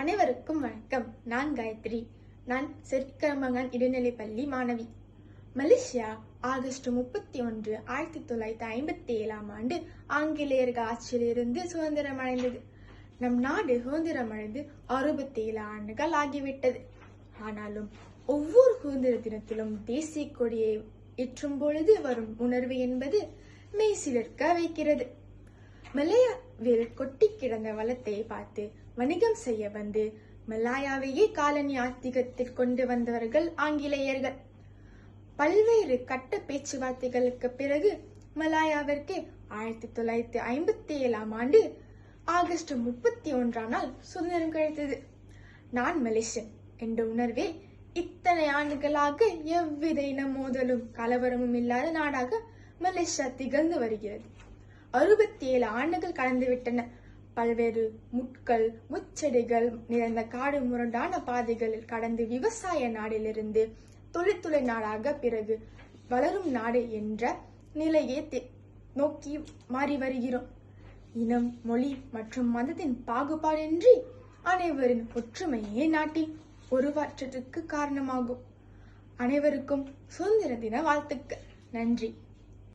அனைவருக்கும் வணக்கம். நான் காயத்ரி. நான் செர்க்கமங்கன் இடைநிலைப்பள்ளி மாணவி. மலேசியா ஆகஸ்ட் 31, 1957 ஆங்கிலேயர்கள் ஆட்சியிலிருந்து சுதந்திரம் அடைந்தது. நம் நாடு சுதந்திரம் அடைந்து 67 ஆண்டுகள் ஆகிவிட்டது. ஆனாலும் ஒவ்வொரு சுதந்திர தினத்திலும் தேசிய கொடியை ஏற்றும் பொழுது வரும் உணர்வு என்பது மெய்சிலிர்க்க வைக்கிறது. மலேயாவில் கொட்டி கிடந்த வளத்தை பார்த்து வணிகம் செய்ய வந்து மலாயாவையே காலனி ஆத்திகத்தில் கொண்டு வந்தவர்கள் ஆங்கிலேயர்கள். பல்வேறு கட்ட பேச்சுவார்த்தைகளுக்கு பிறகு மலாயாவிற்கு 1957 ஆகஸ்ட் 31 சுதந்திரம் கிடைத்தது. நான் மலேசியன் என்ற உணர்வே இத்தனை ஆண்டுகளாக எவ்வித இன மோதலும் கலவரமும் இல்லாத நாடாக மலேசியா திகழ்ந்து வருகிறது. 67 ஆண்டுகள் கடந்துவிட்டன. பல்வேறு முட்கள் முச்செடிகள் நிறைந்த காடு முரண்டான பாதைகளில் கடந்து விவசாய நாடிலிருந்து தொழில்துறை நாடாக பிறகு வளரும் நாடு என்ற நிலையை நோக்கி மாறி வருகிறோம். இனம், மொழி மற்றும் மதத்தின் பாகுபாடின்றி அனைவரின் ஒற்றுமையே நாட்டின் உருவாற்றத்திற்கு காரணமாகும். அனைவருக்கும் சுதந்திர தின வாழ்த்துக்கள். நன்றி.